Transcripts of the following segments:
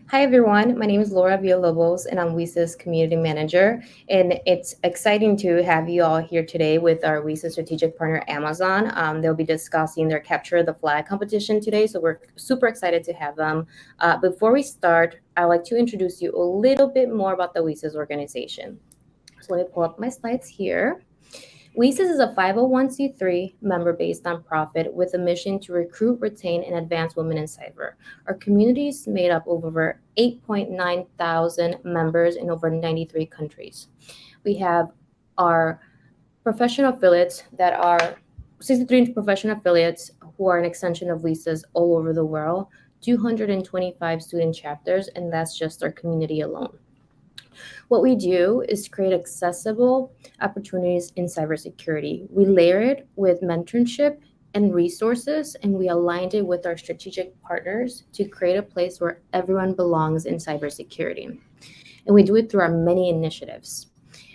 Hi, everyone. My name is Laura Villalobos, and I'm WiCyS Community Manager. And it's exciting to have you all here today with our WiCyS strategic partner, Amazon. They'll be discussing their Capture the Flag competition today, so we're super excited to have them. Before we start, I'd like to introduce you a little bit more about the WiCyS organization. So let me pull up my slides here. WiCyS is a 501c3 member-based nonprofit with a mission to recruit, retain, and advance women in cyber. Our community is made up of over 8.9 thousand members in over 93 countries. We have our professional affiliates that are 63 professional affiliates who are an extension of WiCyS all over the world, 225 student chapters, and that's just our community alone. What we do is create accessible opportunities in cybersecurity. We layer it with mentorship and resources, and we aligned it with our strategic partners to create a place where everyone belongs in cybersecurity. And we do it through our many initiatives.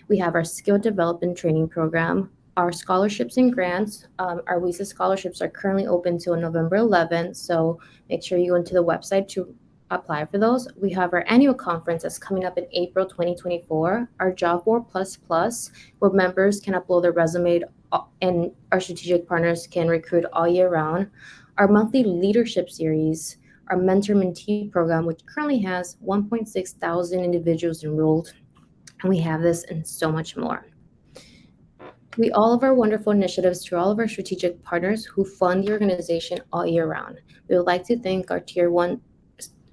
We have our skill development training program, our scholarships and grants. Our WiCyS scholarships are currently open till November 11th, so make sure you go into the website to apply for those. We have our annual conference that's coming up in April 2024, our Job Board Plus Plus, where members can upload their resume and our strategic partners can recruit all year round. Our monthly leadership series, our mentor mentee program, which currently has 1.6 thousand individuals enrolled, and we have this and so much more. All of our wonderful initiatives to all of our strategic partners who fund the organization all year round. We would like to thank our Tier 1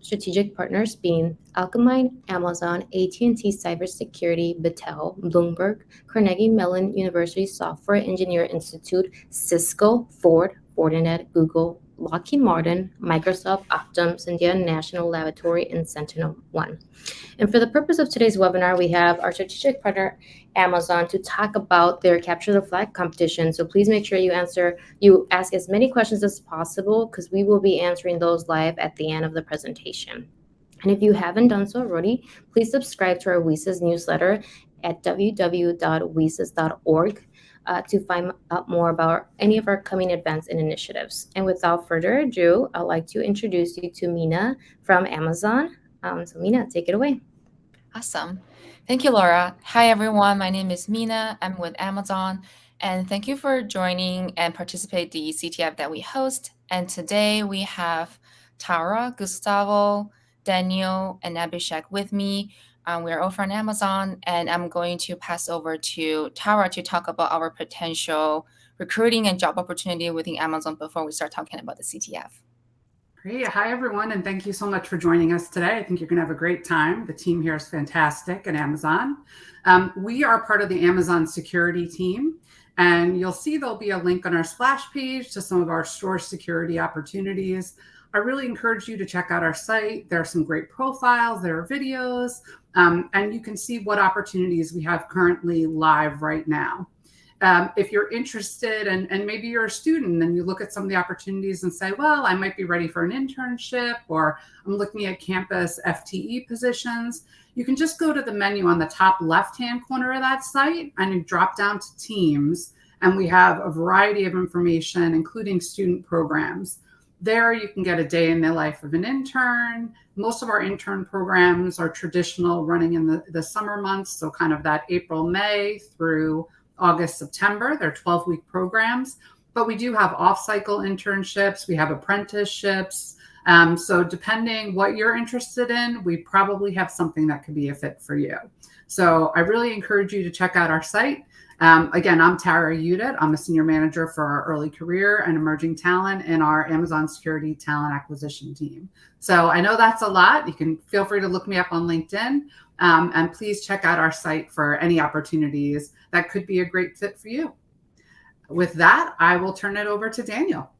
strategic partners being Alchemine, Amazon, AT&T Cybersecurity, Battelle, Bloomberg, Carnegie Mellon University Software Engineer Institute, Cisco, Ford, Fortinet, Google, Lockheed Martin, Microsoft, Optum, India National Laboratory, and SentinelOne. And for the purpose of today's webinar, we have our strategic partner, Amazon, to talk about their Capture the Flag competition. So please make sure you ask as many questions as possible because we will be answering those live at the end of the presentation. And if you haven't done so already, please subscribe to our WiCyS newsletter at www.wicys.org to find out more about any of our coming events and initiatives. And without further ado, I'd like to introduce you to Mina from Amazon. So Mina, take it away. Awesome. Thank you, Laura. Hi, everyone. My name is Mina. I'm with Amazon. And thank you for joining and participate the CTF that we host. And today we have Tara, Gustavo, Daniel, and Abhishek with me. We're all from Amazon, and I'm going to pass over to Tara to talk about our potential recruiting and job opportunity within Amazon before we start talking about the CTF. Great. Hi, everyone, and thank you so much for joining us today. I think you're going to have a great time. The team here is fantastic at Amazon. We are part of the Amazon security team, and you'll see there'll be a link on our splash page to some of our store security opportunities. I really encourage you to check out our site. There are some great profiles, there are videos, and you can see what opportunities we have currently live right now. If you're interested and maybe you're a student and you look at some of the opportunities and say, well, I might be ready for an internship, or I'm looking at campus FTE positions, you can just go to the menu on the top left-hand corner of that site and you drop down to teams. And we have a variety of information, including student programs. There you can get a day in the life of an intern. Most of our intern programs are traditional, running in the summer months, so kind of that April, May through August, September. They're 12-week programs, but we do have off-cycle internships. We have apprenticeships. So depending what you're interested in, we probably have something that could be a fit for you. So I really encourage you to check out our site. Again, I'm Tara Udit. I'm a senior manager for our early career and emerging talent in our Amazon security talent acquisition team. So I know that's a lot. You can feel free to look me up on LinkedIn, and please check out our site for any opportunities that could be a great fit for you. With that, I will turn it over to Daniel.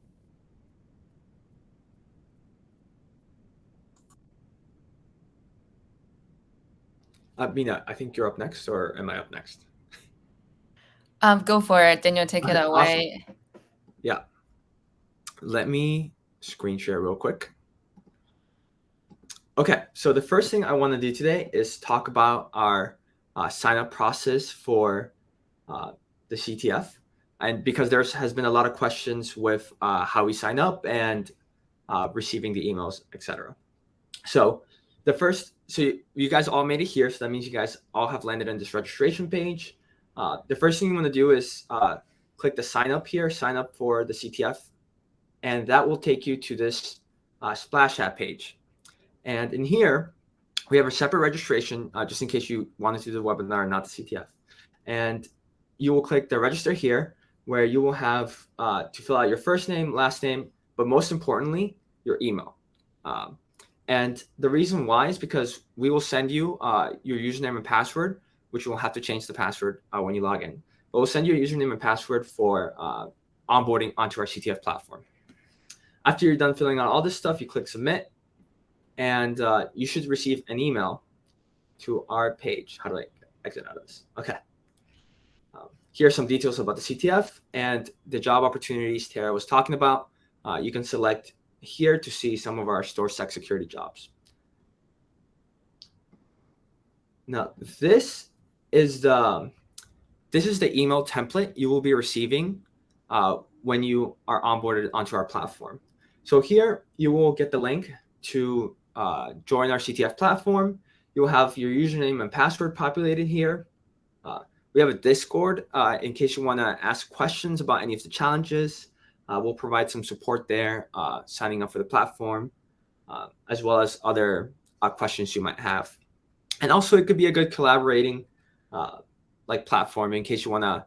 Mina, I think you're up next, or am I up next? Go for it. Daniel, take it away. Awesome. Yeah. Let me screen share real quick. Okay, so the first thing I want to do today is talk about our sign-up process for the CTF. And because there has been a lot of questions with how we sign up and receiving the emails, etc. So the first, so you guys all made it here. So that means you guys all have landed on this registration page. The first thing you want to do is click the sign up here, sign up for the CTF. And that will take you to this Splash app page. And in here, we have a separate registration, just in case you wanted to do the webinar and not the CTF. And you will click the register here, where you will have to fill out your first name, last name, but most importantly, your email. And the reason why is because we will send you your username and password, which you will have to change the password when you log in. But we'll send you a username and password for onboarding onto our CTF platform. After you're done filling out all this stuff, you click submit, and you should receive an email to our page. How do I exit out of this? Okay. Here are some details about the CTF and the job opportunities Tara was talking about. You can select here to see some of our store sec security jobs. Now, this is the email template you will be receiving when you are onboarded onto our platform. So here you will get the link to join our CTF platform. You will have your username and password populated here. We have a Discord in case you want to ask questions about any of the challenges. We'll provide some support there, signing up for the platform, as well as other questions you might have. And also, it could be a good collaborating platform in case you want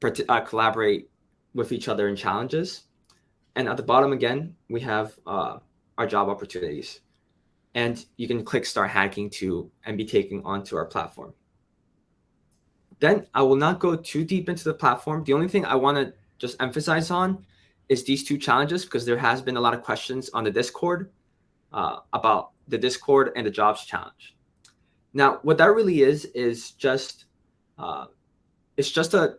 to collaborate with each other in challenges. And at the bottom, again, we have our job opportunities. And you can click Start Hacking and be taken onto our platform. Then I will not go too deep into the platform. The only thing I want to just emphasize on is these two challenges, because there has been a lot of questions on the Discord about the Discord and the jobs challenge. Now, what that really is just it's just a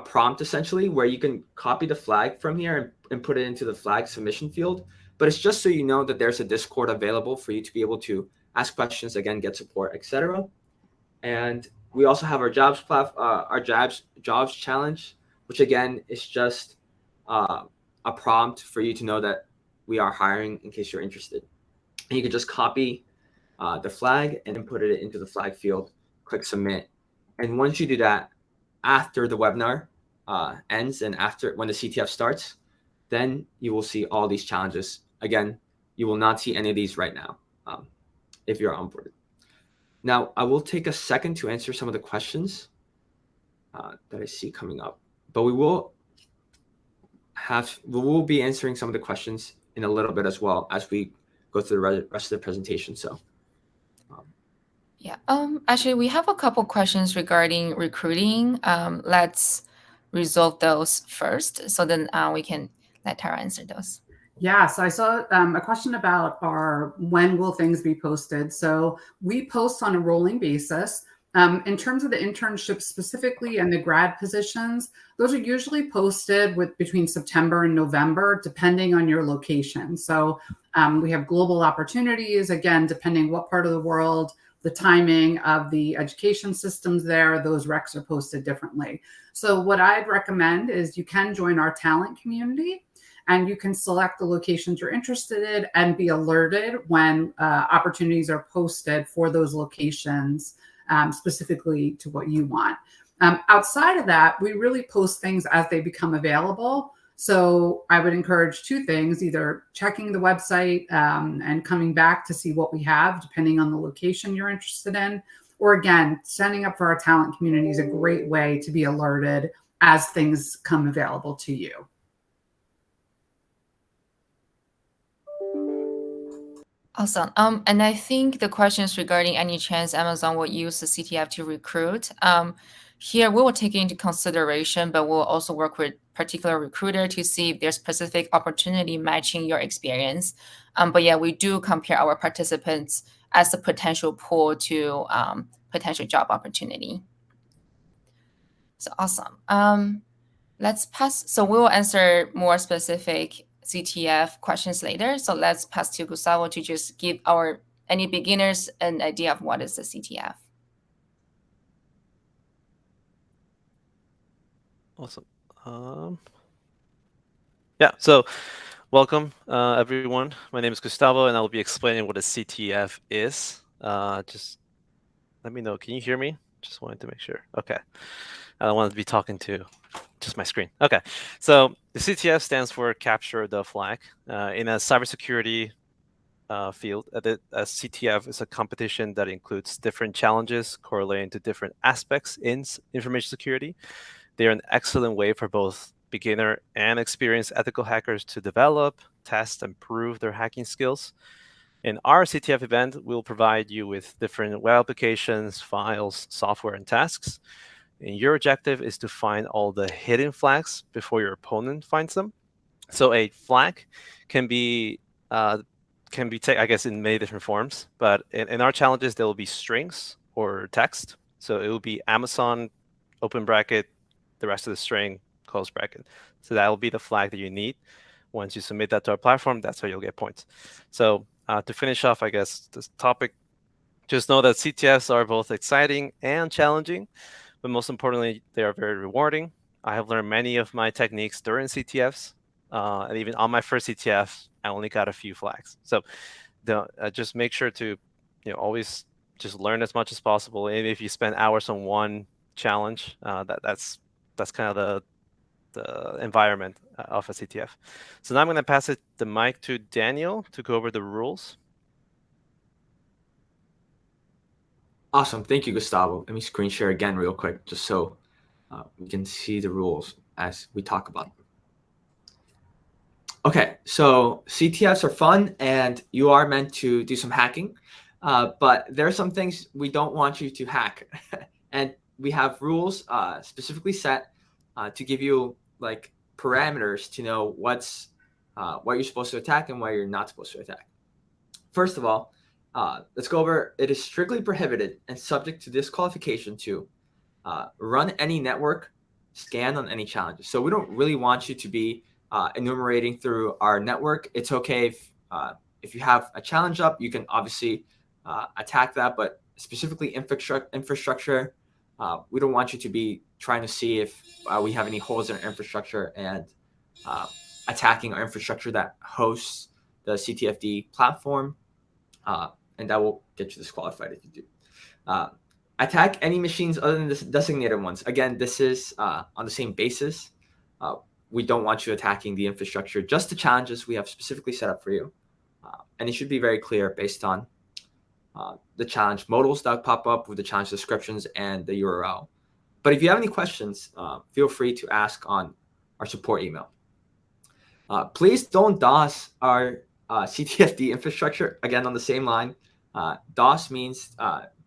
prompt essentially, where you can copy the flag from here and put it into the flag submission field. But it's just so you know that there's a Discord available for you to be able to ask questions, again, get support, etc. And we also have our jobs challenge, which again is just a prompt for you to know that we are hiring in case you're interested. And you can just copy the flag and then put it into the flag field, click submit. And once you do that, after the webinar ends and after when the CTF starts, then you will see all these challenges. Again, you will not see any of these right now if you're onboarded. Now, I will take a second to answer some of the questions that I see coming up, but we will be answering some of the questions in a little bit as well as we go through the rest of the presentation. So, yeah. Actually, we have a couple questions regarding recruiting. Let's resolve those first, so then we can let Tara answer those. Yeah, so I saw a question about when will things be posted. So we post on a rolling basis. In terms of the internships specifically and the grad positions, those are usually posted between September and November, depending on your location. So we have global opportunities, again, depending what part of the world, the timing of the education systems there, those recs are posted differently. So what I'd recommend is you can join our talent community, and you can select the locations you're interested in and be alerted when opportunities are posted for those locations, specifically to what you want. Outside of that, we really post things as they become available. So I would encourage two things: either checking the website and coming back to see what we have, depending on the location you're interested in, or again, signing up for our talent community is a great way to be alerted as things come available to you. Awesome. And I think the questions regarding any chance Amazon will use the CTF to recruit. Here we will take into consideration, but we'll also work with particular recruiter to see if there's specific opportunity matching your experience. But yeah, we do compare our participants as a potential pool to potential job opportunity. So awesome. Let's pass. So we will answer more specific CTF questions later. So let's pass to Gustavo to just give any beginners an idea of what is the CTF. Awesome. Yeah, so Welcome, everyone. My name is Gustavo, and I will be explaining what a CTF is. Just let me know. Can you hear me? Just wanted to make sure. Okay. I don't want to be talking to just my screen. Okay. So the CTF stands for Capture the Flag. In a cybersecurity field, a CTF is a competition that includes different challenges correlating to different aspects in information security. They are an excellent way for both beginner and experienced ethical hackers to develop, test, and prove their hacking skills. In our CTF event, we'll provide you with different web applications, files, software, and tasks. And your objective is to find all the hidden flags before your opponent finds them. So a flag can be uh, I guess, in many different forms. But in our challenges, there will be strings or text. So it will be Amazon, open bracket, the rest of the string, close bracket. So that will be the flag that you need. Once you submit that to our platform, that's how you'll get points. So to finish off, I guess, this topic, just know that CTFs are both exciting and challenging, but most importantly, they are very rewarding. I have learned many of my techniques during CTFs, and even on my first CTF, I only got a few flags. So just make sure to, always just learn as much as possible. And if you spend hours on one challenge, that's kind of the environment of a CTF. So now I'm going to pass the mic to Daniel to go over the rules. Awesome. Thank you, Gustavo. Let me screen share again real quick, just so we can see the rules as we talk about them. Okay, so CTFs are fun, and you are meant to do some hacking, but there are some things we don't want you to hack. And we have rules specifically set to give you like parameters to know what you're supposed to attack and what you're not supposed to attack. First of all, let's go over, it is strictly prohibited and subject to disqualification to run any network, scan on any challenges. So we don't really want you to be enumerating through our network. It's okay if you have a challenge up, you can obviously attack that, but specifically infrastructure, we don't want you to be trying to see if we have any holes in our infrastructure and attacking our infrastructure that hosts the CTFD platform, and that will get you disqualified if you do. Attack any machines other than the designated ones. Again, this is on the same basis. We don't want you attacking the infrastructure, just the challenges we have specifically set up for you. And it should be very clear based on the challenge modals that pop up with the challenge descriptions and the URL. But if you have any questions, feel free to ask on our support email. Please don't DOS our CTFD infrastructure. Again, on the same line, DOS means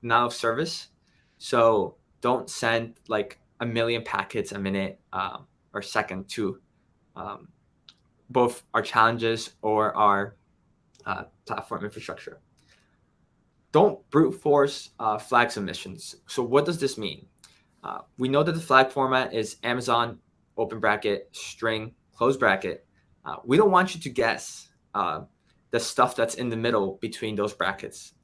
denial of service. So don't send like a million packets a minute or second to both our challenges or our platform infrastructure. Don't brute force flag submissions. So what does this mean? We know that the flag format is Amazon, open bracket, string, close bracket. We don't want you to guess the stuff that's in the middle between those brackets.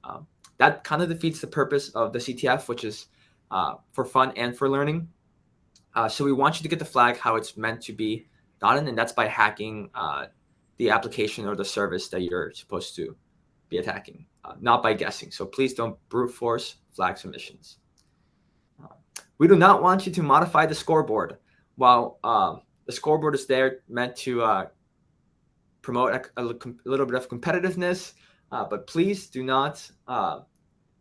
That kind of defeats the purpose of the CTF, which is for fun and for learning. So we want you to get the flag how it's meant to be gotten, and that's by hacking the application or the service that you're supposed to be attacking, not by guessing. So please don't brute force flag submissions. We do not want you to modify the scoreboard. While the scoreboard is there meant to promote a little bit of competitiveness, but please do not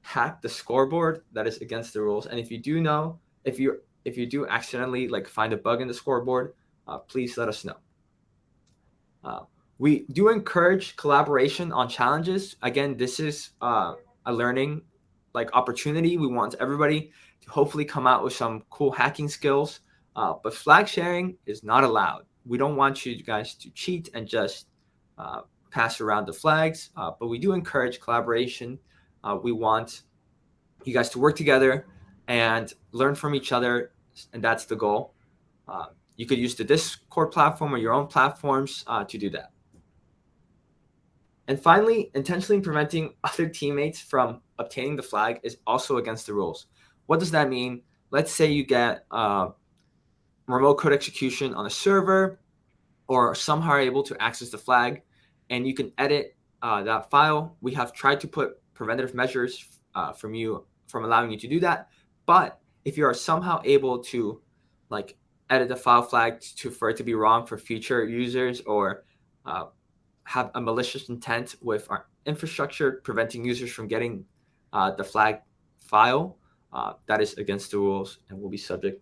hack the scoreboard. That is against the rules. And if you do accidentally like find a bug in the scoreboard, please let us know. We do encourage collaboration on challenges. Again, this is a learning like opportunity. We want everybody to hopefully come out with some cool hacking skills, but flag sharing is not allowed. We don't want you guys to cheat and just pass around the flags, but we do encourage collaboration. We want you guys to work together and learn from each other, and that's the goal. You could use the Discord platform or your own platforms to do that. And finally, intentionally preventing other teammates from obtaining the flag is also against the rules. What does that mean? Let's say you get remote code execution on a server, or somehow are able to access the flag, and you can edit that file. We have tried to put preventative measures from allowing you to do that. But if you are somehow able to like edit the file flag for it to be wrong for future users, or have a malicious intent with our infrastructure, preventing users from getting the flag file, that is against the rules and will be subject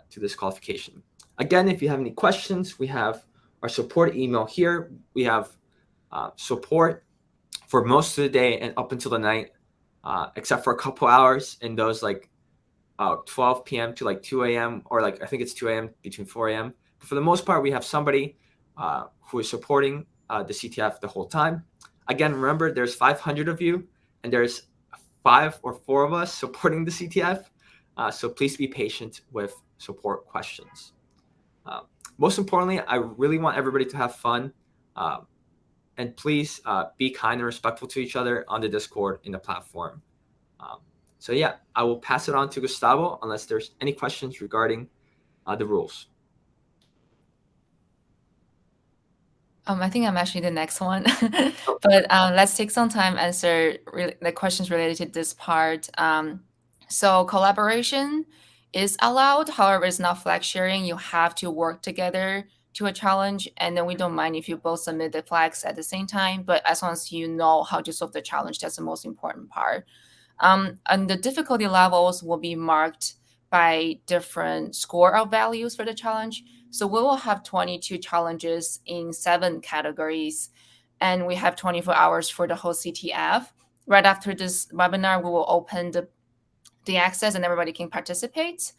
to disqualification. Again, if you have any questions, we have our support email here. We have support for most of the day and up until the night, except for a couple hours in those 12 p.m. to 2 a.m. or I think it's 2 a.m. between 4 a.m. But for the most part, we have somebody who is supporting the CTF the whole time. Again, remember, there's 500 of you, and there's 5 or 4 of us supporting the CTF. So please be patient with support questions. Most importantly, I really want everybody to have fun. And please be kind and respectful to each other on the Discord in the platform. So yeah, I will pass it on to Gustavo unless there's any questions regarding the rules. I think I'm actually the next one, but let's take some time answer the questions related to this part. So collaboration is allowed, however, it's not flag sharing. You have to work together to a challenge, and then we don't mind if you both submit the flags at the same time, but as long as you know how to solve the challenge, that's the most important part. And the difficulty levels will be marked by different score of values for the challenge. So we will have 22 challenges in 7 categories, and we have 24 hours for the whole CTF. Right after this webinar, we will open the access and everybody can participate.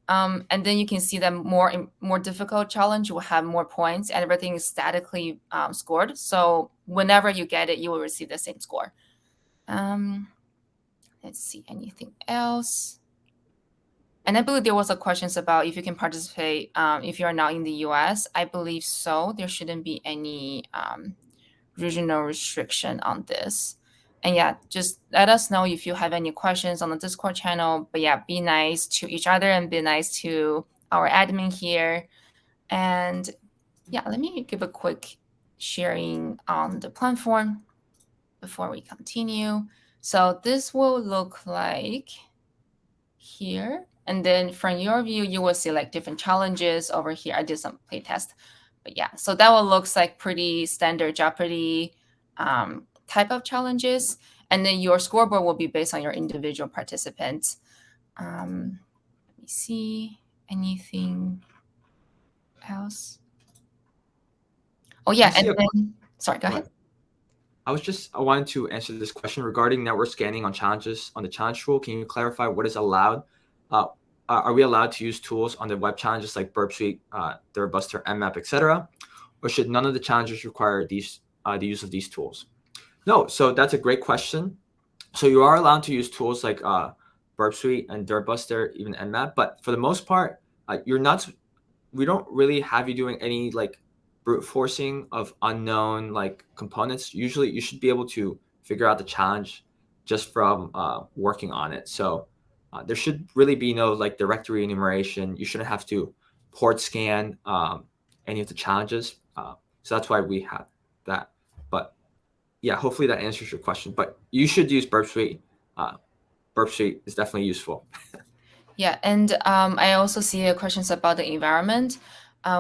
And then you can see that more difficult challenge will have more points, and everything is statically scored. So whenever you get it, you will receive the same score. Let's see, anything else? And I believe there was a questions about if you can participate if you're not in the US. I believe so. There shouldn't be any regional restriction on this. And yeah, just let us know if you have any questions on the Discord channel. But yeah, be nice to each other and be nice to our admin here. And yeah, let me give a quick sharing on the platform before we continue. So this will look like here. And then from your view, you will see different challenges over here. I did some playtest. But yeah, so that one looks like pretty standard Jeopardy type of challenges. And then your scoreboard will be based on your individual participants. Let me see anything else. Oh yeah, and then, sorry, go ahead. I wanted to answer this question regarding network scanning on challenges on the challenge tool. Can you clarify what is allowed? Are we allowed to use tools on the web challenges like Burp Suite, Threadbuster, Mmap, etc., or should none of the challenges require the use of these tools? No, so that's a great question. So you are allowed to use tools like Burp Suite and Threadbuster, even Mmap, but for the most part, we don't really have you doing any brute forcing of unknown components. Usually you should be able to figure out the challenge just from working on it. So there should really be no directory enumeration. You shouldn't have to port scan any of the challenges. So that's why we have that. But yeah, hopefully that answers your question. But you should use Burp Suite. Burp Suite is definitely useful. Yeah, and I also see questions about the environment.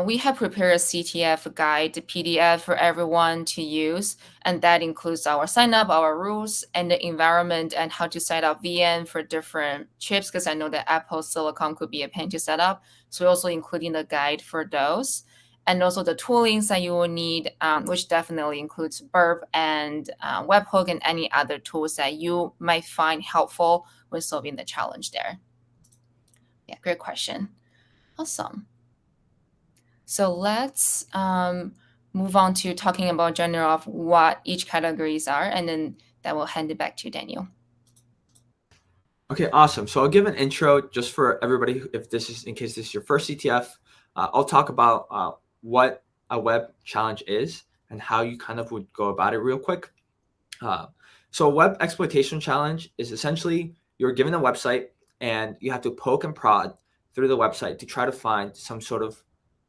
We have prepared a CTF guide, the PDF for everyone to use, and that includes our sign up, our rules, and the environment, and how to set up VM for different chips, because I know that Apple Silicon could be a pain to set up. So we're also including the guide for those, and also the toolings that you will need, which definitely includes Burp and Webhook and any other tools that you might find helpful when solving the challenge there. Yeah, great question. Awesome. So let's move on to talking about general of what each categories are, and then that will hand it back to Daniel. Okay, awesome. So I'll give an intro just for everybody, in case this is your first CTF. I'll talk about what a web challenge is and how you kind of would go about it real quick. So a web exploitation challenge is essentially you're given a website and you have to poke and prod through the website to try to find some sort of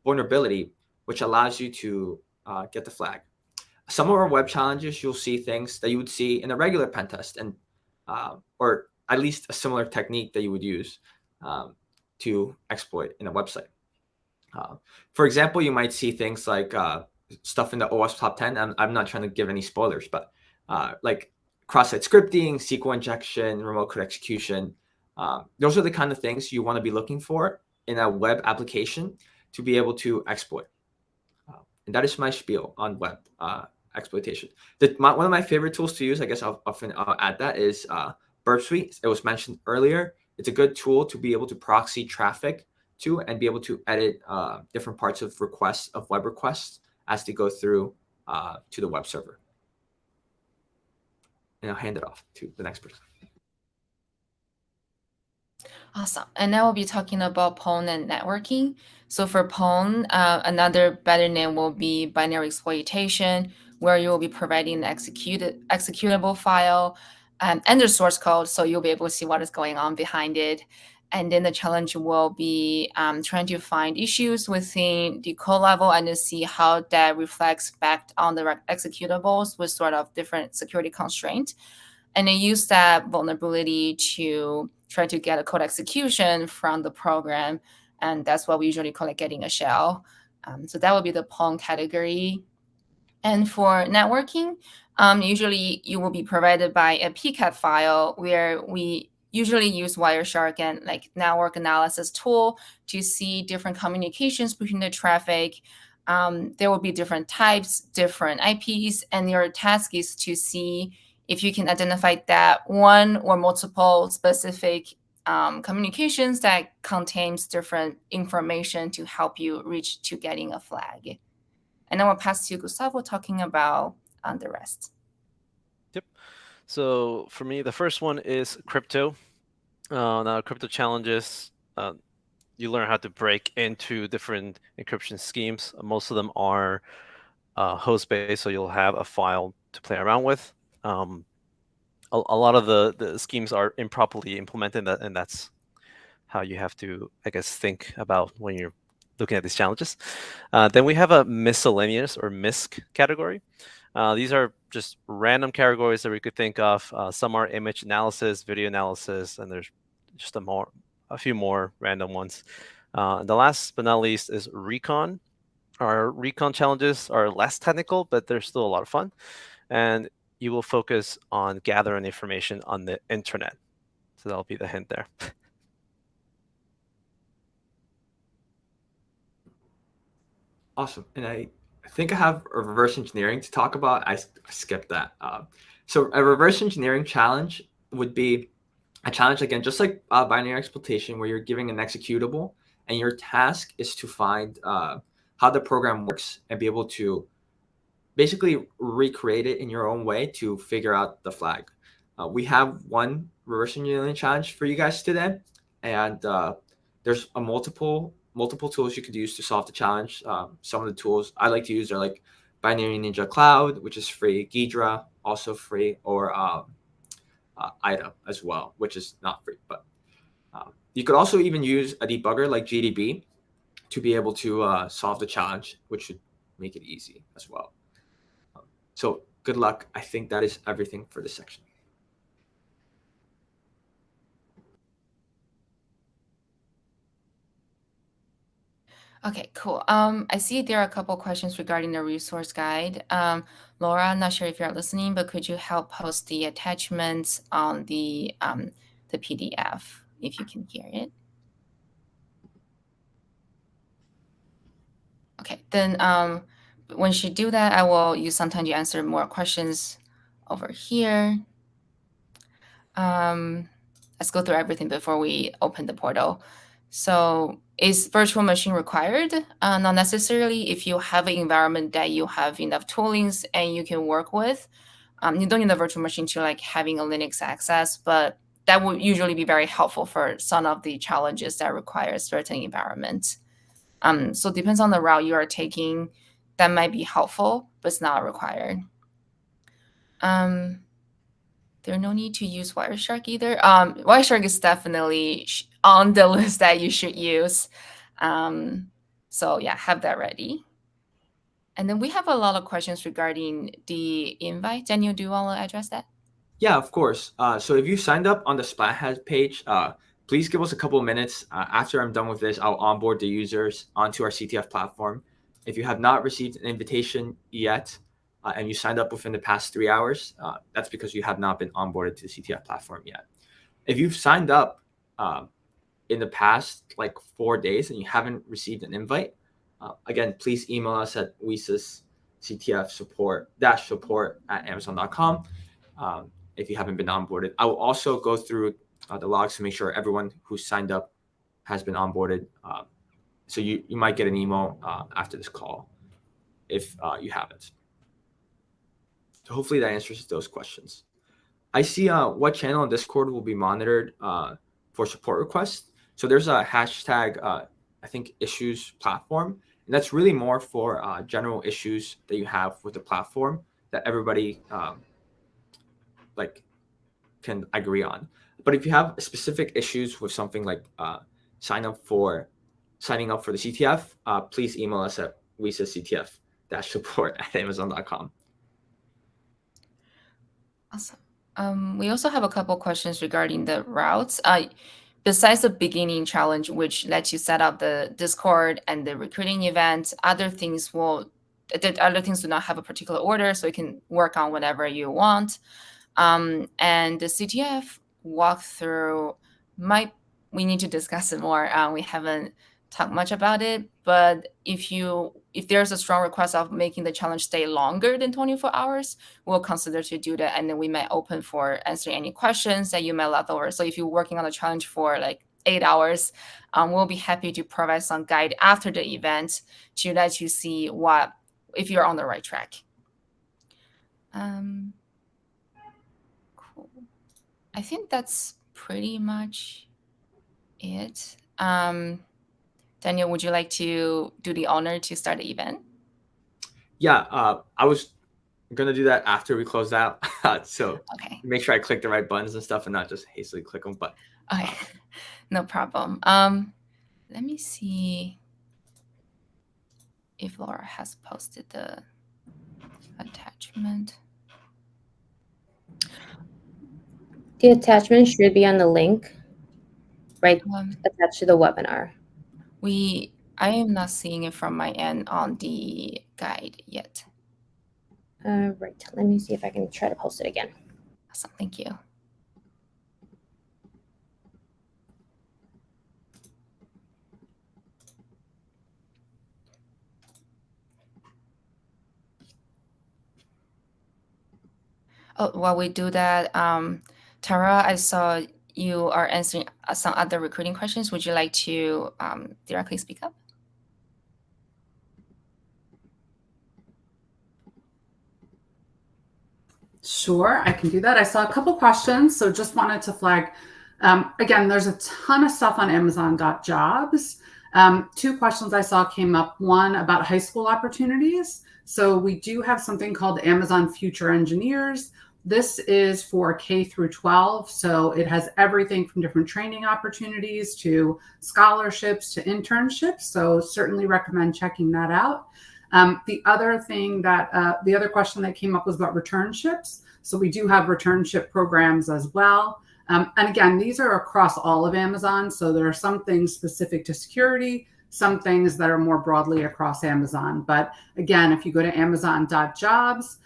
vulnerability which allows you to get the flag. Some of our web challenges, you'll see things that you would see in a regular pen test, and or at least a similar technique that you would use to exploit in a website. For example, you might see things like stuff in the OWASP top 10. I'm not trying to give any spoilers, but like cross-site scripting, SQL injection, remote code execution. Those are the kind of things you want to be looking for in a web application to be able to exploit. And that is my spiel on web exploitation. One of my favorite tools to use, I guess I'll add that, is Burp Suite. It was mentioned earlier. It's a good tool to be able to proxy traffic to and be able to edit different parts of web requests as they go through to the web server. And I'll hand it off to the next person. Awesome. And now we'll be talking about PWN and networking. So for PWN, another better name will be binary exploitation, where you will be providing an executable file and the source code, so you'll be able to see what is going on behind it. And then the challenge will be trying to find issues within the code level and to see how that reflects back on the executables with sort of different security constraints. And then use that vulnerability to try to get a code execution from the program. And that's what we usually call it getting a shell. So that would be the PWN category. And for networking, usually you will be provided by a PCAT file where we usually use Wireshark and like network analysis tool to see different communications between the traffic. There will be different types, different IPs, and your task is to see if you can identify that one or multiple specific communications that contains different information to help you reach to getting a flag. And then we'll pass to Gustavo talking about the rest. Yep. So for me, the first one is crypto. Now, crypto challenges, you learn how to break into different encryption schemes. Most of them are host-based, so you'll have a file to play around with. A lot of the schemes are improperly implemented, and that's how you have to, I guess, think about when you're looking at these challenges. Then we have a miscellaneous or MISC category. These are just random categories that we could think of. Some are image analysis, video analysis, and there's just a few more random ones. The last but not least is recon. Our recon challenges are less technical, but they're still a lot of fun. And you will focus on gathering information on the internet. So that'll be the hint there. Awesome. And I think I have a reverse engineering to talk about. I skipped that. So a reverse engineering challenge would be a challenge, again, just like binary exploitation, where you're giving an executable and your task is to find how the program works and be able to basically recreate it in your own way to figure out the flag. We have one reverse engineering challenge for you guys today, and there's multiple tools you could use to solve the challenge. Some of the tools I like to use are like Binary Ninja Cloud, which is free, Ghidra, also free, or IDA as well, which is not free. But you could also even use a debugger like GDB to be able to solve the challenge, which should make it easy as well. So good luck. I think that is everything for this section. Okay, cool. I see there are a couple questions regarding the resource guide. Laura, I'm not sure if you're listening, but could you help post the attachments on the PDF if you can hear it? Okay, then when she do that, I will use some time to answer more questions over here. Let's go through everything before we open the portal. So is virtual machine required? Not necessarily. If you have an environment that you have enough toolings and you can work with, you don't need a virtual machine to like having a Linux access, but that would usually be very helpful for some of the challenges that require certain environments. So it depends on the route you are taking. That might be helpful, but it's not required. There's no need to use Wireshark either. Wireshark is definitely on the list that you should use. So yeah, have that ready. And then we have a lot of questions regarding the invite. Daniel, do you want to address that? Yeah, of course. So if you signed up on the Splathead page, please give us a couple of minutes. After I'm done with this, I'll onboard the users onto our CTF platform. If you have not received an invitation yet, and you signed up within the past 3 hours, that's because you have not been onboarded to the CTF platform yet. If you've signed up in the past like 4 days and you haven't received an invite, again, please email us at WiCyS CTF support at Amazon.com. If you haven't been onboarded, I will also go through the logs to make sure everyone who signed up has been onboarded. So you might get an email after this call if you haven't. So hopefully that answers those questions. I see what channel in Discord will be monitored for support requests. So there's a hashtag, I think, issues platform. And that's really more for general issues that you have with the platform that everybody can agree on. But if you have specific issues with something like signing up for the CTF, please email us at WiCyS CTF-support at Amazon.com. Awesome. We also have a couple questions regarding the routes. Besides the beginning challenge, which lets you set up the Discord and the recruiting event, other things do not have a particular order, so you can work on whatever you want. And the CTF walkthrough we need to discuss it more. We haven't talked much about it, but if there's a strong request of making the challenge stay longer than 24 hours, we'll consider to do that, and then we might open for answering any questions that you might left over. So if you're working on the challenge for like 8 hours, we'll be happy to provide some guide after the event to let you see if you're on the right track. Cool. I think that's pretty much it. Daniel, would you like to do the honor to start the event? Yeah, I was gonna do that after we close out. So okay, make sure I click the right buttons and stuff and not just hastily click them. But okay, no problem. Let me see if Laura has posted the attachment. The attachment should be on the link, right, attached to the webinar. I am not seeing it from my end on the guide yet. Right, let me see if I can try to post it again. Awesome, thank you. Oh, while we do that, Tara, I saw you are answering some other recruiting questions. Would you like to directly speak up? Sure, I can do that. I saw a couple questions, so just wanted to flag. Again, there's a ton of stuff on Amazon.jobs. 2 questions I saw came up. One about high school opportunities. So we do have something called Amazon Future Engineers. This is for K through 12. So it has everything from different training opportunities to scholarships to internships. So certainly recommend checking that out. The other question that came up was about returnships. So we do have returnship programs as well. And again, these are across all of Amazon. So there are some things specific to security, some things that are more broadly across Amazon. But again, if you go to Amazon.jobs,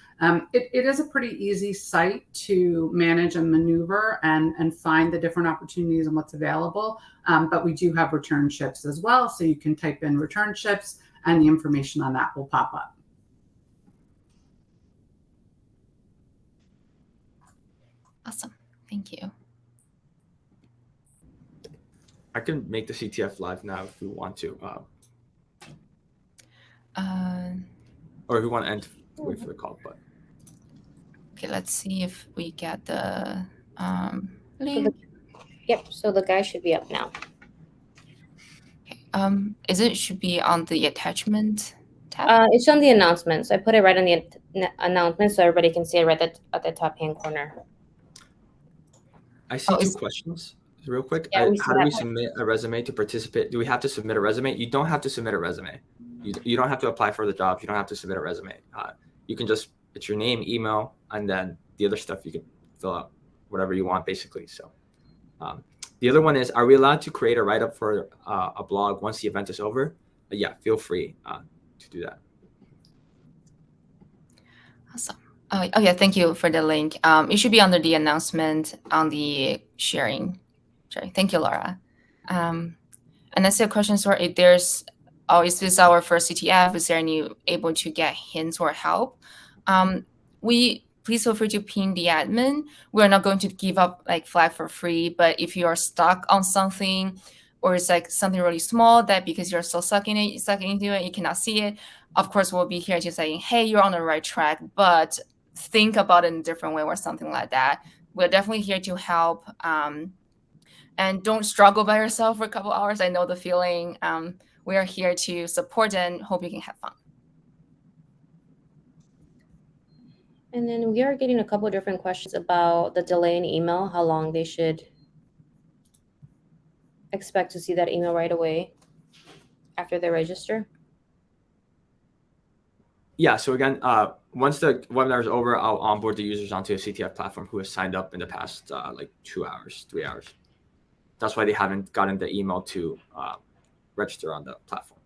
it is a pretty easy site to manage and maneuver and find the different opportunities and what's available. But we do have returnships as well. So you can type in returnships and the information on that will pop up. Awesome. Thank you. I can make the CTF live now if you want to. Or if you want to wait for the call. But okay, let's see if we get the link. So the guy should be up now. Okay. Should be on the attachment tab? It's on the announcements. I put it right on the announcement so everybody can see it right at the top hand corner. I see 2 questions real quick. Yeah, how do we submit a resume to participate? Do we have to submit a resume? You don't have to submit a resume. You don't have to apply for the jobs. You don't have to submit a resume. You can just, it's your name, email, and then the other stuff you can fill out whatever you want, basically. So the other one is, are we allowed to create a write-up for a blog once the event is over? Yeah, feel free to do that. Awesome. Oh yeah, thank you for the link. It should be under the announcement on the sharing. Sorry. Thank you, Laura. And I see a question, so if there's, is this our first CTF? Is there any able to get hints or help? Please feel free to ping the admin. We're not going to give up like flag for free, but if you are stuck on something, or it's like something really small that because you're so stuck into it, you cannot see it, of course, we'll be here to say, hey, you're on the right track, but think about it in a different way or something like that. We're definitely here to help. And don't struggle by yourself for a couple hours. I know the feeling. We are here to support and hope you can have fun. And then we are getting a couple of different questions about the delay in email, how long they should expect to see that email right away after they register. Yeah, so again, once the webinar is over, I'll onboard the users onto a CTF platform who has signed up in the past like 2 hours, 3 hours. That's why they haven't gotten the email to register on the platform.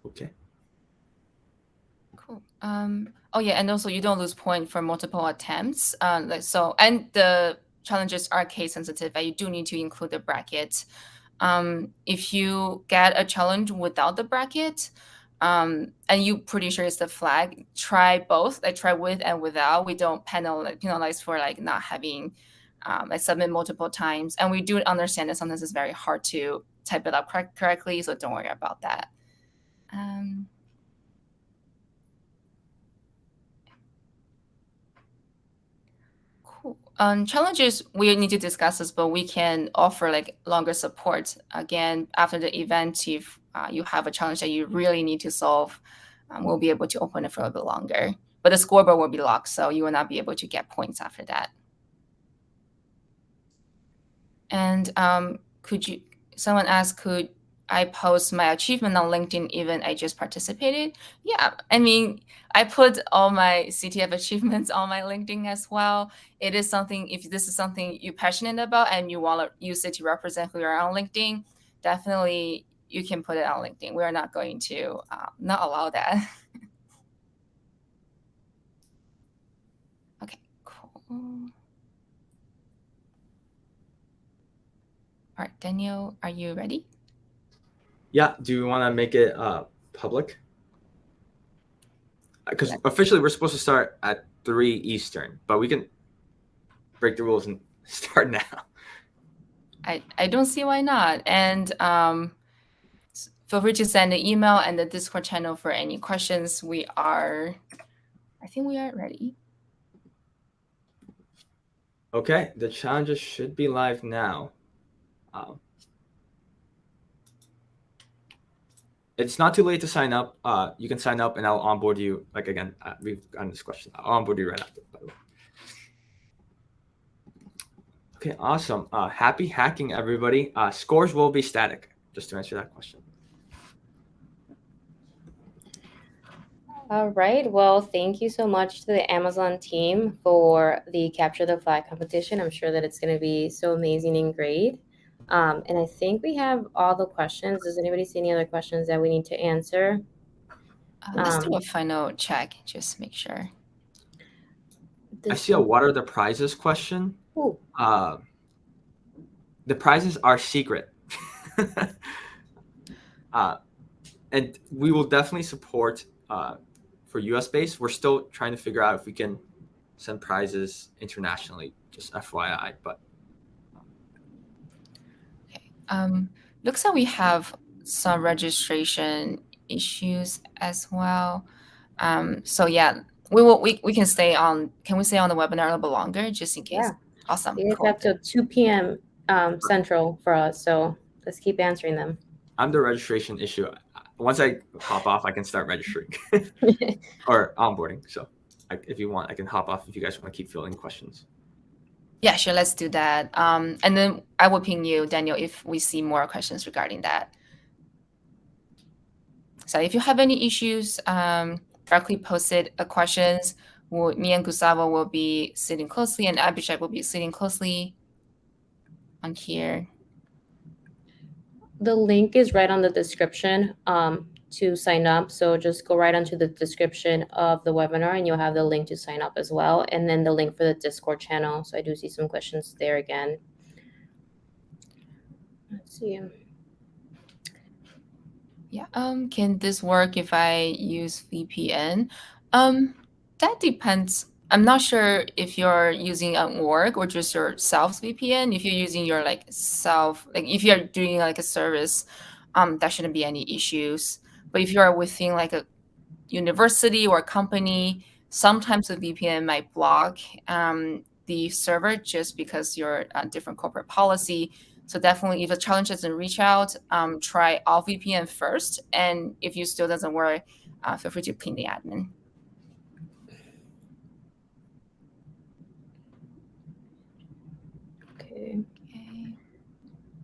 Okay. Cool. Oh yeah, and also you don't lose point for multiple attempts. And the challenges are case sensitive, but you do need to include the bracket. If you get a challenge without the bracket, and you pretty sure it's the flag, try both. Like try with and without. We don't penalize for like not having like submit multiple times. And we do understand that sometimes it's very hard to type it up correctly, so don't worry about that. Cool. Challenges, we need to discuss this, but we can offer like longer support. Again, after the event, if you have a challenge that you really need to solve, we'll be able to open it for a little bit longer. But the scoreboard will be locked, so you will not be able to get points after that. And someone asked, could I post my achievement on LinkedIn even I just participated? Yeah, I mean, I put all my CTF achievements on my LinkedIn as well. It is something, if this is something you're passionate about and you want to use it to represent who you are on LinkedIn, definitely you can put it on LinkedIn. We are not going to not allow that. Okay, cool. All right, Daniel, are you ready? Yeah, do you want to make it public? Because officially we're supposed to start at 3 Eastern, but we can break the rules and start now. I don't see why not. And feel free to send an email and the Discord channel for any questions. I think we are ready. Okay, the challenges should be live now. It's not too late to sign up. You can sign up and I'll onboard you. Like again, we've gotten this question. I'll onboard you right after, by the way. Okay, awesome. Happy hacking, everybody. Scores will be static, just to answer that question. All right. Well, thank you so much to the Amazon team for the Capture the Flag competition. I'm sure that it's going to be so amazing and great. And I think we have all the questions. Does anybody see any other questions that we need to answer? Let's do a final check, just make sure. I see a what are the prizes question. Ooh. The prizes are secret. And we will definitely support for US based. We're still trying to figure out if we can send prizes internationally, just FYI. But okay. Looks like we have some registration issues as well. So yeah, we can stay on. Can we stay on the webinar a little bit longer, just in case? Yeah. Awesome. It's cool. up to 2 p.m. Central for us, so let's keep answering them. I'm the registration issue. Once I hop off, I can start registering or onboarding. So if you want, I can hop off if you guys want to keep filling questions. Yeah, sure, let's do that. And then I will ping you, Daniel, if we see more questions regarding that. So if you have any issues, directly posted questions. Me and Gustavo will be sitting closely, and Abhishek will be sitting closely on here. The link is right on the description to sign up. So just go right onto the description of the webinar and you'll have the link to sign up as well. And then the link for the Discord channel. So I do see some questions there again. Let's see. Yeah. Can this work if I use VPN? That depends. I'm not sure if you're using an org or just your self VPN. If you're using your like self, like if you're doing like a service, that shouldn't be any issues. But if you are within like a university or company, sometimes the VPN might block the server just because you're a different corporate policy. So definitely, if a challenge doesn't reach out, try off VPN first, and if you still doesn't work, feel free to ping the admin. Okay.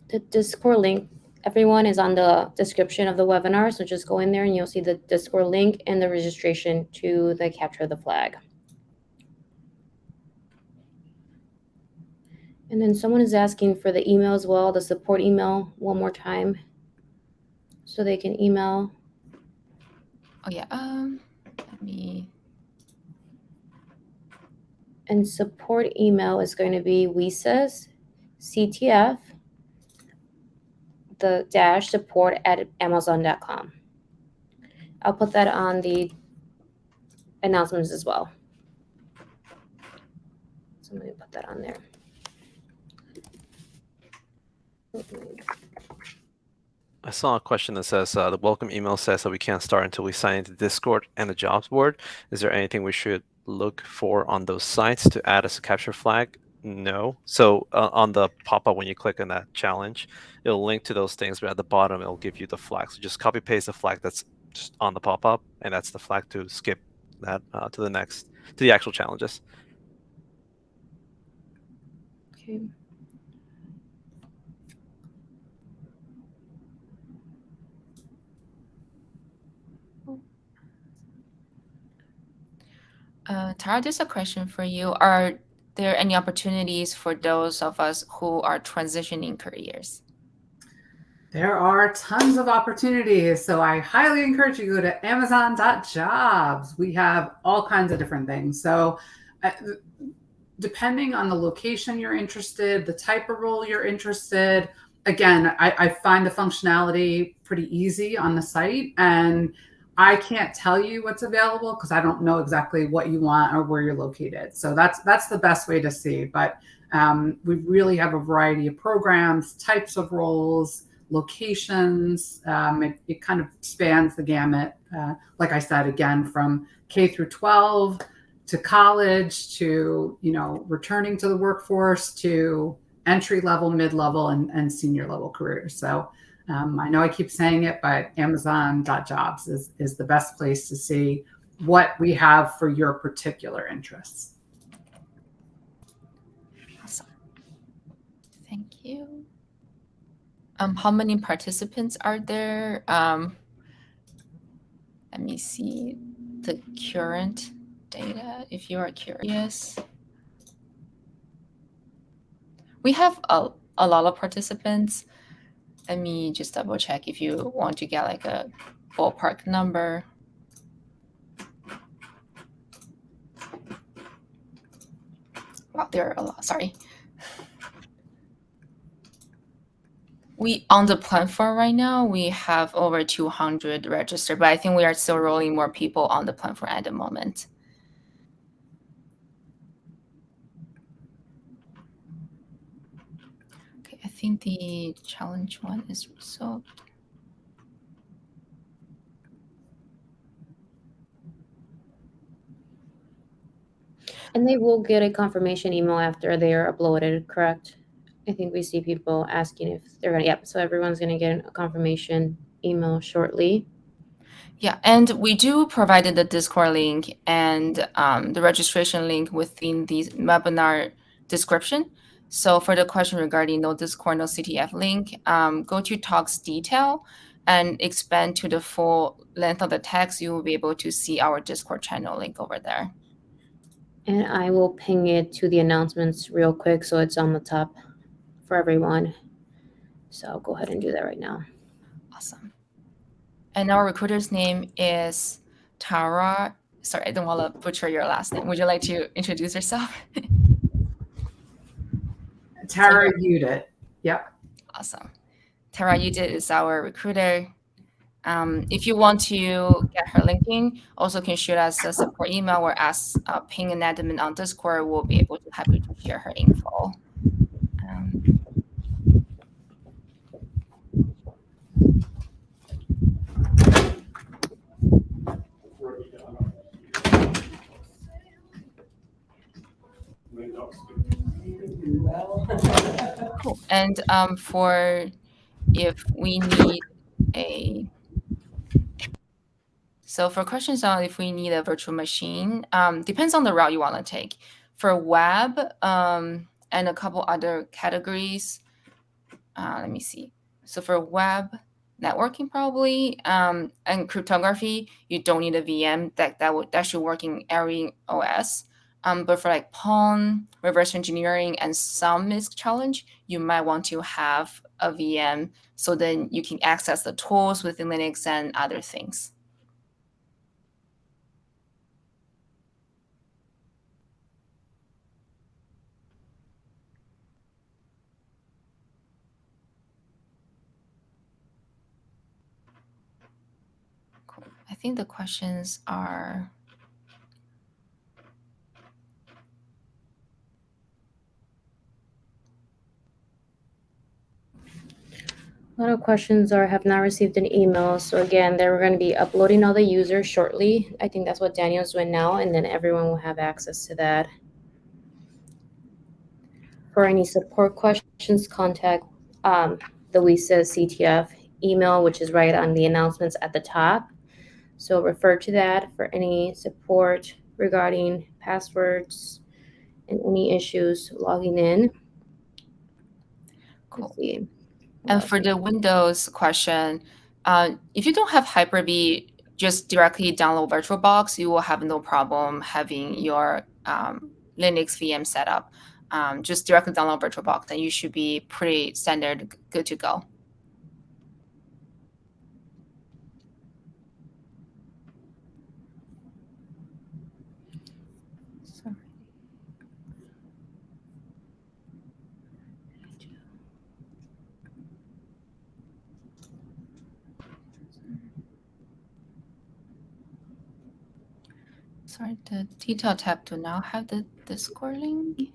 The Discord link, everyone, is on the description of the webinar. So just go in there and you'll see the Discord link and the registration to the capture the flag. And then someone is asking for the email as well, the support email one more time, so they can email. Oh yeah, let me. And support email is going to be WiCyS CTF, the dash support at Amazon.com. I'll put that on the announcements as well. So let me put that on there. I saw a question that says the welcome email says that we can't start until we sign into Discord and the jobs board. Is there anything we should look for on those sites to add as a capture flag? No. So on the pop-up when you click on that challenge, it'll link to those things, but at the bottom it'll give you the flag. So just copy paste the flag that's just on the pop-up, and that's the flag to skip that to the actual challenges. Okay. Tara, there's a question for you. Are there any opportunities for those of us who are transitioning careers? There are tons of opportunities. So I highly encourage you to go to amazon.jobs. We have all kinds of different things. So depending on the location you're interested, the type of role you're interested, again, I find the functionality pretty easy on the site, and I can't tell you what's available because I don't know exactly what you want or where you're located. So that's the best way to see. But we really have a variety of programs, types of roles, locations. It kind of spans the gamut. Like I said, again, from K through 12 to college to, returning to the workforce to entry level, mid-level, and senior level careers. So I know I keep saying it, but Amazon.jobs is the best place to see what we have for your particular interests. Awesome. Thank you. How many participants are there? Let me see the current data if you are curious. We have a lot of participants. Let me just double check if you want to get like a ballpark number. Wow, there are a lot, sorry. On the platform right now, we have over 200 registered, but I think we are still rolling more people on the platform at the moment. Okay, I think the challenge one is resolved. And they will get a confirmation email after they are uploaded, correct? I think we see people asking if they're going to, yep. So everyone's going to get a confirmation email shortly. Yeah, and we do provided the Discord link and the registration link within the webinar description. So for the question regarding no Discord, no CTF link, go to talks detail and expand to the full length of the text. You will be able to see our Discord channel link over there. And I will ping it to the announcements real quick so it's on the top for everyone. So I'll go ahead and do that right now. Awesome. And our recruiter's name is Tara. Sorry, I don't want to butcher your last name. Would you like to introduce yourself? Tara Udit. Yep. Awesome. Tara Udit is our recruiter. If you want to get her linking, also can shoot us a support email or ask ping an admin on Discord. We'll be able to happy to share her info. Cool. And for if we need for questions on if we need a virtual machine, depends on the route you want to take. For web and a couple other categories, let me see. So for web networking probably and cryptography, you don't need a VM. That should work in every OS. But for like Pawn, reverse engineering, and some MISC challenge, you might want to have a VM so then you can access the tools within Linux and other things. Cool. I think the questions are... A lot of questions are have not received an email. So again, they're going to be uploading all the users shortly. I think that's what Daniel's doing now, and then everyone will have access to that. For any support questions, contact the WiCyS CTF email, which is right on the announcements at the top. So refer to that for any support regarding passwords and any issues logging in. Cool. Let's see. And for the Windows question, if you don't have Hyper-V, just directly download VirtualBox. You will have no problem having your Linux VM set up. Just directly download VirtualBox, and you should be pretty standard, good to go. Sorry, the detail tab do now have the Discord link.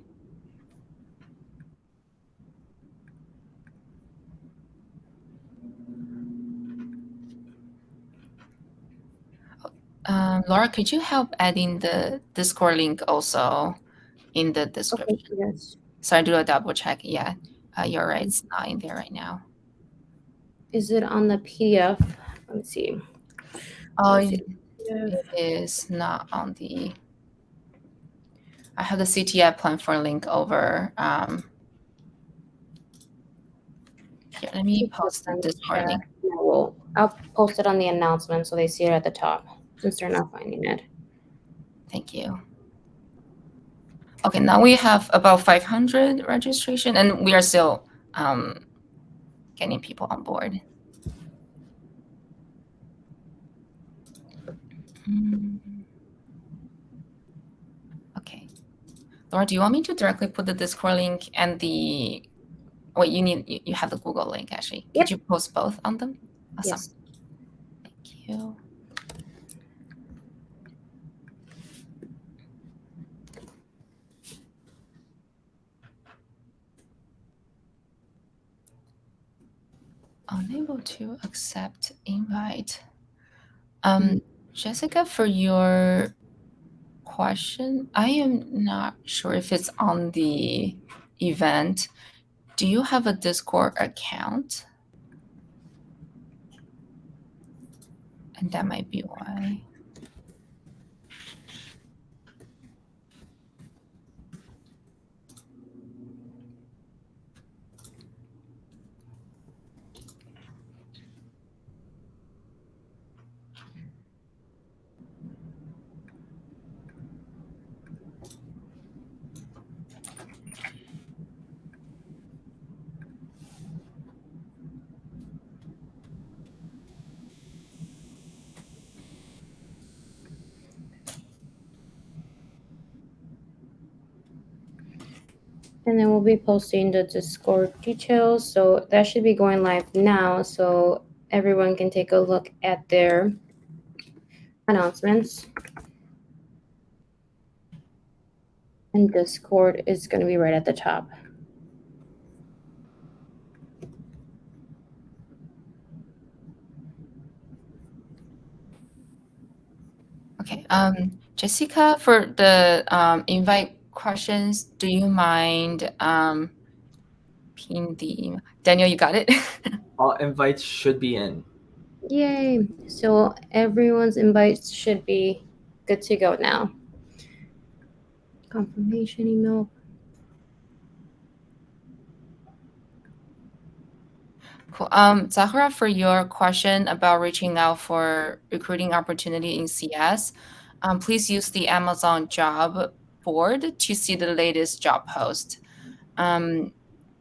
Laura, could you help adding the Discord link also in the description? Okay, yes. Sorry, do a double check. Yeah, you're right. It's not in there right now. Is it on the PDF? Let me see. Oh, it is not on the... I have the CTF platform link over. Here, let me post the Discord link. I'll post it on the announcement so they see it at the top since they're not finding it. Thank you. Okay, now we have about 500 registration, and we are still getting people on board. Okay. Laura, do you want me to directly put the Discord link and the... Wait, you have the Google link, actually. Yep. Could you post both on them? Awesome. Yes. Thank you. Unable to accept invite. Jessica, for your question, I am not sure if it's on the event. Do you have a Discord account? And that might be why. And then we'll be posting the Discord details. So that should be going live now. So everyone can take a look at their announcements. And Discord is going to be right at the top. Okay. Jessica, for the invite questions, do you mind pin the email? Daniel, you got it? All invites should be in. Yay. So everyone's invites should be good to go now. Confirmation email. Cool. Zahra, for your question about reaching out for recruiting opportunity in CS, please use the Amazon job board to see the latest job post.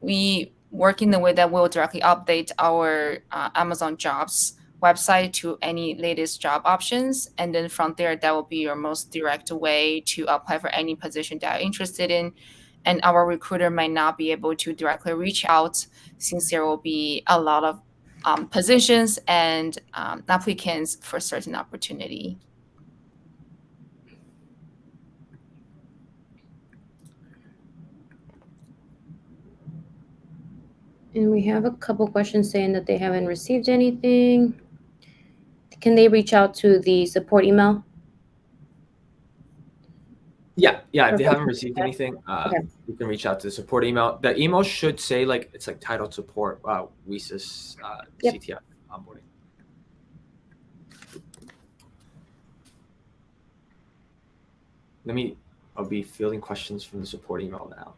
We work in the way that we'll directly update our Amazon jobs website to any latest job options. And then from there, that will be your most direct way to apply for any position that you're interested in. And our recruiter might not be able to directly reach out since there will be a lot of positions and applicants for certain opportunity. And we have a couple questions saying that they haven't received anything. Can they reach out to the support email? Yeah. If they Okay. haven't received anything, you can reach out to the support email. The email should say it's titled support WiCyS Yep. CTF onboarding. I'll be fielding questions from the support email now.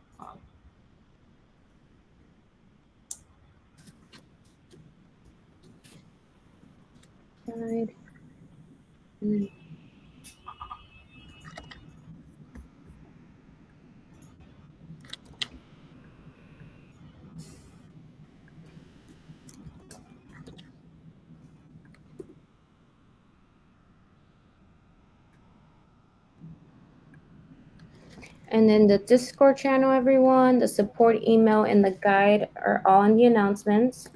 And then the Discord channel, everyone, the support email and the guide are all in the announcements.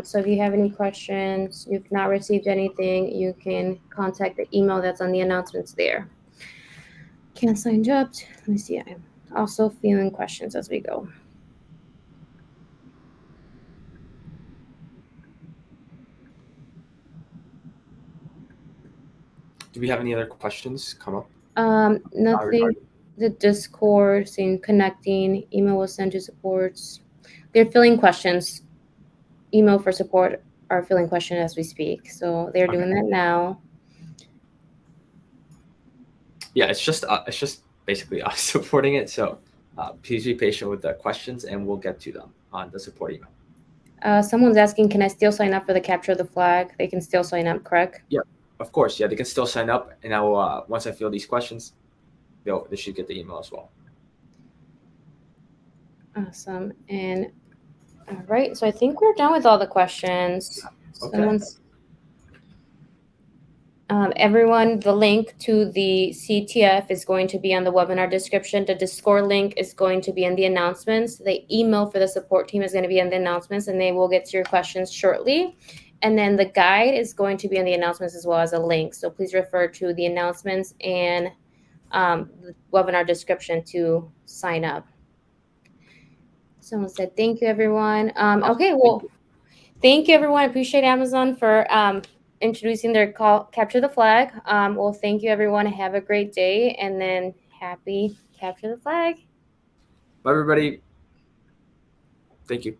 So if you have any questions, you've not received anything, you can contact the email that's on the announcements there. Can't sign jobs. Let me see. I'm also fielding questions as we go. Do we have any other questions come up? Nothing. The Discord saying connecting, email will send you supports. They're filling questions. Email for support are filling questions as we speak. So they're doing that now. Yeah, it's just basically us supporting it. So please be patient with the questions and we'll get to them on the support email. Someone's asking, can I still sign up for the capture of the flag? They can still sign up, correct? Yeah, of course. Yeah, they can still sign up. And I will, once I field these questions, they should get the email as well. Awesome. And all right, so I think we're done with all the questions. Okay. Everyone, the link to the CTF is going to be on the webinar description. The Discord link is going to be in the announcements. The email for the support team is going to be in the announcements, and they will get to your questions shortly. And then the guide is going to be in the announcements as well as a link. So please refer to the announcements and the webinar description to sign up. Someone said, thank you, everyone. Okay, well, thank you, everyone. I appreciate Amazon for introducing their call, Capture the Flag. Well, thank you, everyone. Have a great day, and then happy Capture the Flag. Bye, everybody. Thank you.